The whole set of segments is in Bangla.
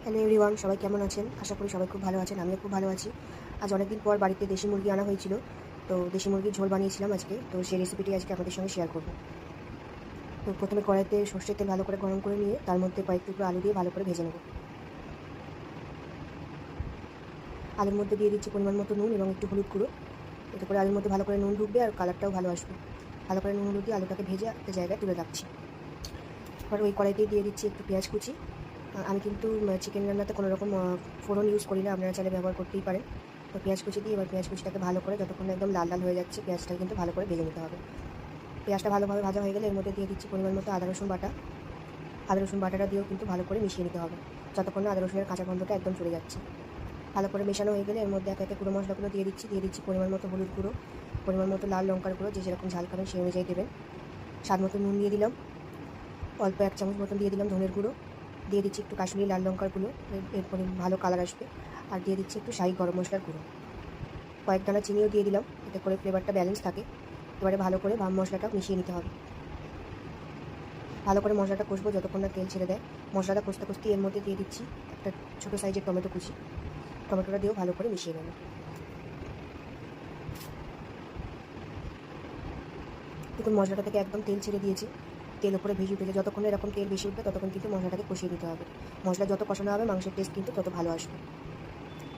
হ্যালো এভরিওয়ান, সবাই কেমন আছেন? আশা করি সবাই খুব ভালো আছেন। আমিও খুব ভালো আছি। আজ অনেকদিন পর বাড়িতে দেশি মুরগি আনা হয়েছিল, তো দেশি মুরগির ঝোল বানিয়েছিলাম আজকে। তো সেই রেসিপিটি আজকে আপনাদের সঙ্গে শেয়ার করব। তো প্রথমে কড়াইতে সর্ষের তেল ভালো করে গরম করে নিয়ে তার মধ্যে কয়েক টুকরো আলু দিয়ে ভালো করে ভেজে নেব। আলুর মধ্যে দিয়ে দিচ্ছি পরিমাণ মতো নুন এবং একটু হলুদ গুঁড়ো। এতে করে আলুর মধ্যে ভালো করে নুন ঢুকবে আর কালারটাও ভালো আসবে। ভালো করে নুন হলুদ দিয়ে আলুটাকে ভেজে একটা জায়গায় তুলে রাখছি। এবার ওই কড়াইতেই দিয়ে দিচ্ছি একটু পেঁয়াজ কুচি। আমি কিন্তু চিকেন রান্নাতে কোনো রকম ফোড়ন ইউজ করি না, আপনারা চাইলে ব্যবহার করতেই পারেন। তো পেঁয়াজ কুচি দিয়ে এবার পেঁয়াজ কুচিটাকে ভালো করে যতক্ষণ না একদম লাল লাল হয়ে যাচ্ছে পেঁয়াজটাকে কিন্তু ভালো করে ভেজে নিতে হবে। পেঁয়াজটা ভালোভাবে ভাজা হয়ে গেলে এর মধ্যে দিয়ে দিচ্ছি পরিমাণ মতো আদা রসুন বাটা। আদা রসুন বাটাটা দিয়েও কিন্তু ভালো করে মিশিয়ে নিতে হবে যতক্ষণ না আদা রসুনের কাঁচা গন্ধটা একদম চলে যাচ্ছে। ভালো করে মেশানো হয়ে গেলে এর মধ্যে একে একে গুঁড়ো মশলাগুলো দিয়ে দিচ্ছি পরিমাণ মতো হলুদ গুঁড়ো, পরিমাণ মতো লাল লঙ্কার গুঁড়ো, যে যেরকম ঝাল খাবেন সেই অনুযায়ী দেবেন। স্বাদ মতো নুন দিয়ে দিলাম, অল্প 1 চামচ মতন দিয়ে দিলাম ধনের গুঁড়ো, দিয়ে দিচ্ছি একটু কাশ্মীরি লাল লঙ্কার গুঁড়ো, এরপরে ভালো কালার আসবে। আর দিয়ে দিচ্ছি একটু শাহি গরম মশলার গুঁড়ো, কয়েক দানা চিনিও দিয়ে দিলাম, এতে করে ফ্লেভারটা ব্যালেন্স থাকে। এবারে ভালো করে মশলাটা মিশিয়ে নিতে হবে। ভালো করে মশলাটা কষবো যতক্ষণ না তেল ছেড়ে দেয়। মশলাটা কষতে কষতে এর মধ্যে দিয়ে দিচ্ছি একটা ছোটো সাইজের টমেটো কুচি। টমেটোটা দিয়েও ভালো করে মিশিয়ে নেব। দেখুন মশলাটা থেকে একদম তেল ছেড়ে দিয়েছি, তেল উপরে ভেজে উঠেছে। যতক্ষণ এরকম তেল বেশি উঠবে ততক্ষণ কিন্তু মশলাটাকে কষিয়ে নিতে হবে। মশলা যত কষানো হবে মাংসের টেস্ট কিন্তু তত ভালো আসবে।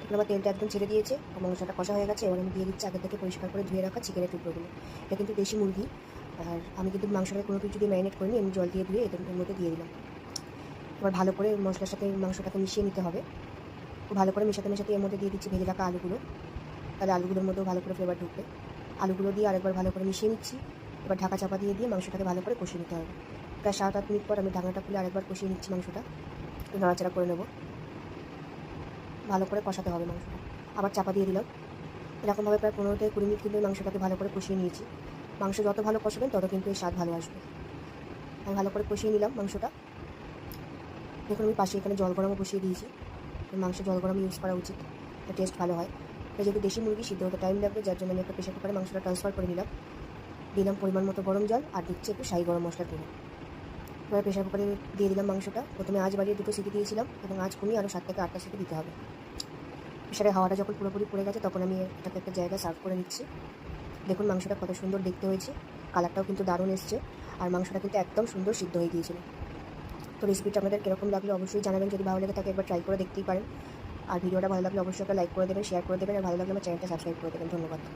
এখন আমার তেলটা একদম ছেড়ে দিয়েছে, মশলাটা কষা হয়ে গেছে। এবার আমি দিয়ে দিচ্ছি আগে থেকে পরিষ্কার করে ধুয়ে রাখা চিকেনের টুকরোগুলো। এটা কিন্তু দেশি মুরগি, আর আমি কিন্তু মাংসটাকে কোনো কিছু দিয়ে ম্যারিনেট করিনি, এমনি জল দিয়ে ধুয়ে এর মধ্যে দিয়ে দিলাম। এবার ভালো করে মশলার সাথে মাংসটাকে মিশিয়ে নিতে হবে। ভালো করে মেশাতে মেশাতে এর মধ্যে দিয়ে দিচ্ছি ভেজে রাখা আলুগুলো, তাহলে আলুগুলোর মধ্যেও ভালো করে ফ্লেভার ঢুকবে। আলুগুলো দিয়ে আরেকবার ভালো করে মিশিয়ে নিচ্ছি। এবার ঢাকা চাপা দিয়ে মাংসটাকে ভালো করে কষিয়ে নিতে হবে। প্রায় 7-8 মিনিট পর আমি ঢাকনাটা খুলে আরেকবার কষিয়ে নিচ্ছি মাংসটা, নাড়াচাড়া করে নেব। ভালো করে কষাতে হবে মাংসটা, আবার চাপা দিয়ে দিলাম। এরকমভাবে প্রায় 15-20 মিনিট কিন্তু মাংসটাকে ভালো করে কষিয়ে নিয়েছি। মাংস যত ভালো কষাবেন তত কিন্তু এর স্বাদ ভালো আসবে। আমি ভালো করে কষিয়ে নিলাম মাংসটা। দেখুন আমি পাশে এখানে জল গরমও বসিয়ে দিয়েছি, মাংসে জল গরম ইউজ করা উচিত, টেস্ট ভালো হয়। যেহেতু দেশি মুরগি সিদ্ধ হতে টাইম লাগবে, যার জন্য আমি একটা প্রেশার কুকারে মাংসটা ট্রান্সফার করে নিলাম। দিলাম পরিমাণ মতো গরম জল আর দিচ্ছি একটু শাহি গরম মশলার গুঁড়ো। এবার প্রেশার কুকারে দিয়ে দিলাম মাংসটা। প্রথমে আঁচ বাড়িয়ে 2টো সিটি দিয়েছিলাম এবং আঁচ কমিয়ে আরও 7 থেকে 8টা সিটি দিতে হবে। প্রেশারে হাওয়াটা যখন পুরোপুরি পড়ে গেছে তখন আমি এটাকে একটা জায়গায় সার্ভ করে নিচ্ছি। দেখুন মাংসটা কত সুন্দর দেখতে হয়েছে, কালারটাও কিন্তু দারুণ এসছে, আর মাংসটা কিন্তু একদম সুন্দর সিদ্ধ হয়ে গিয়েছিল। তো রেসিপিটা আপনাদের কীরকম লাগলো অবশ্যই জানাবেন। যদি ভালো লাগে তাকে একবার ট্রাই করে দেখতেই পারেন। আর ভিডিওটা ভালো লাগলে অবশ্যই একটা লাইক করে দেবেন, শেয়ার করে দেবেন, আর ভালো লাগলে আমার চ্যানেলটা সাবস্ক্রাইব করে দেবেন। ধন্যবাদ।